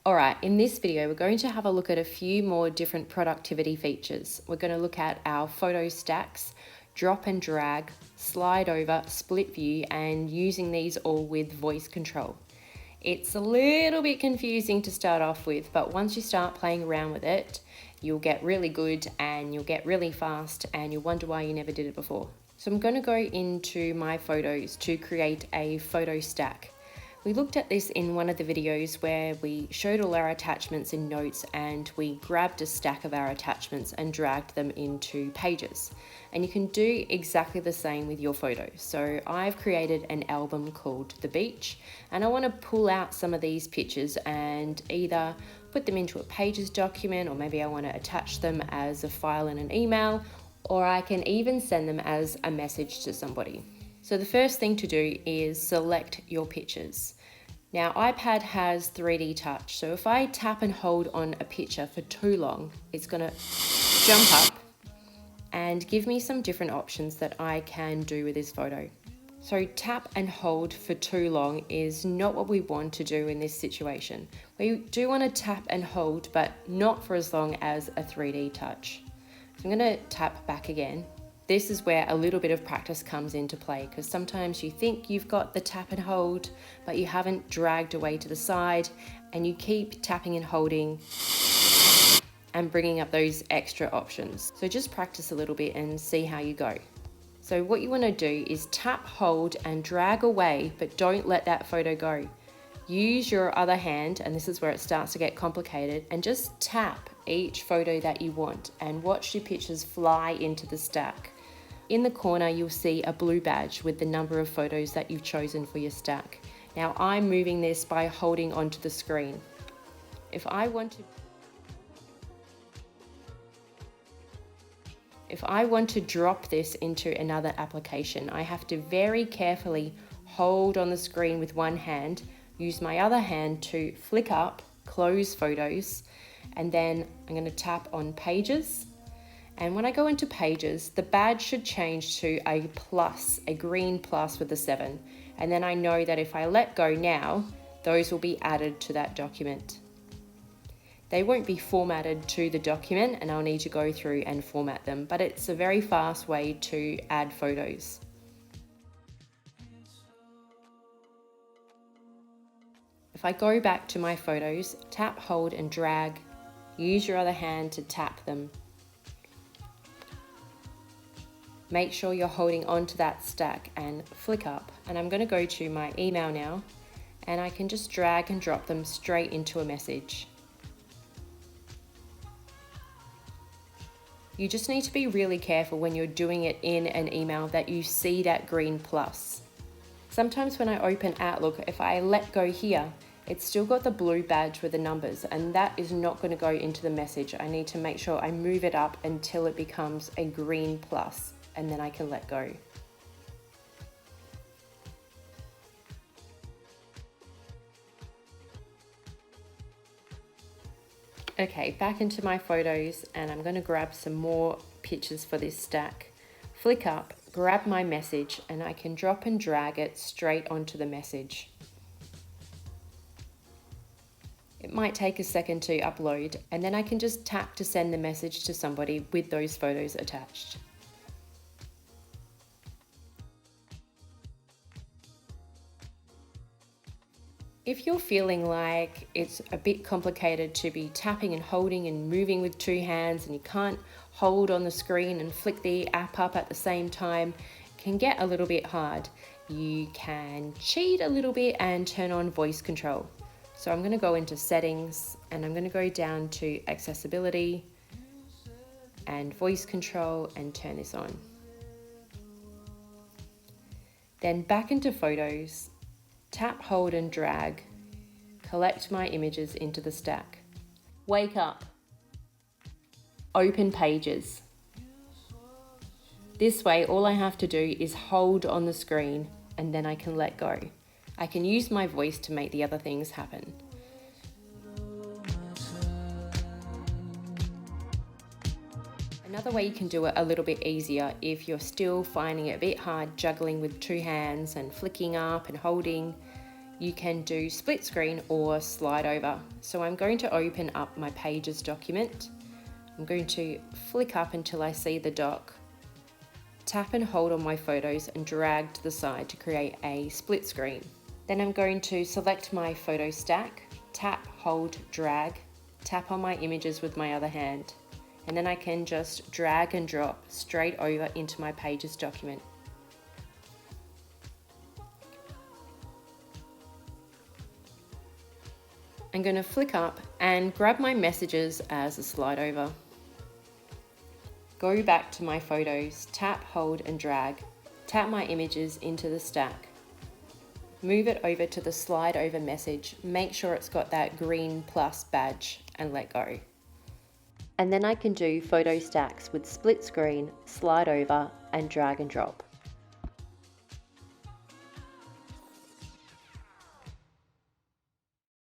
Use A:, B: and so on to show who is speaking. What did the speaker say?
A: Alright, in this video we're going to have a look at a few more different productivity features. We're going to look at our photo stacks, drop and drag, slide over, split view, and using these all with voice control. It's a little bit confusing to start off with, but once you start playing around with it, you'll get really good and you'll get really fast and you'll wonder why you never did it before. So I'm going to go into my photos to create a photo stack. We looked at this in one of the videos where we showed all our attachments in notes and we grabbed a stack of our attachments and dragged them into pages. And you can do exactly the same with your photos. So I've created an album called The Beach, and I want to pull out some of these pictures and either put them into a pages document, or maybe I want to attach them as a file in an email, or I can even send them as a message to somebody. So the first thing to do is select your pictures. Now iPad has 3D touch, so if I tap and hold on a picture for too long, it's going to jump up and give me some different options that I can do with this photo. So tap and hold for too long is not what we want to do in this situation. We do want to tap and hold, but not for as long as a 3D touch. So I'm going to tap back again. This is where a little bit of practice comes into play, because sometimes you think you've got the tap and hold, but you haven't dragged away to the side, and you keep tapping and holding and bringing up those extra options. So just practice a little bit and see how you go. So what you want to do is tap, hold, and drag away, but don't let that photo go. Use your other hand, and this is where it starts to get complicated, and just tap each photo that you want and watch your pictures fly into the stack. In the corner, you'll see a blue badge with the number of photos that you've chosen for your stack. Now I'm moving this by holding onto the screen. If I want to drop this into another application, I have to very carefully hold on the screen with one hand, use my other hand to flick up, close photos, and then I'm going to tap on pages. And when I go into pages, the badge should change to a plus, a green plus with a 7. And then I know that if I let go now, those will be added to that document. They won't be formatted to the document, and I'll need to go through and format them, but it's a very fast way to add photos. If I go back to my photos, tap, hold, and drag, use your other hand to tap them. Make sure you're holding onto that stack and flick up. And I'm going to go to my email now, and I can just drag and drop them straight into a message. You just need to be really careful when you're doing it in an email that you see that green plus. Sometimes when I open Outlook, if I let go here, it's still got the blue badge with the numbers, and that is not going to go into the message. I need to make sure I move it up until it becomes a green plus, and then I can let go. Okay, back into my photos, and I'm going to grab some more pictures for this stack. Flick up, grab my message, and I can drop and drag it straight onto the message. It might take a second to upload, and then I can just tap to send the message to somebody with those photos attached. If you're feeling like it's a bit complicated to be tapping and holding and moving with two hands, and you can't hold on the screen and flick the app up at the same time, it can get a little bit hard. You can cheat a little bit and turn on voice control. So I'm going to go into settings, and I'm going to go down to accessibility and voice control and turn this on. Then back into photos, tap, hold, and drag, collect my images into the stack. Wake up. Open pages. This way, all I have to do is hold on the screen, and then I can let go. I can use my voice to make the other things happen. Another way you can do it a little bit easier, if you're still finding it a bit hard juggling with two hands and flicking up and holding, you can do split screen or slide over. So I'm going to open up my Pages document. I'm going to flick up until I see the doc, tap and hold on my photos and drag to the side to create a split screen. Then I'm going to select my photo stack, tap, hold, drag, tap on my images with my other hand, and then I can just drag and drop straight over into my Pages document. I'm going to flick up and grab my messages as a slide over. Go back to my photos, tap, hold and drag, tap my images into the stack. Move it over to the slide over message, make sure it's got that green plus badge and let go. And then I can do photo stacks with split screen, slide over and drag and drop.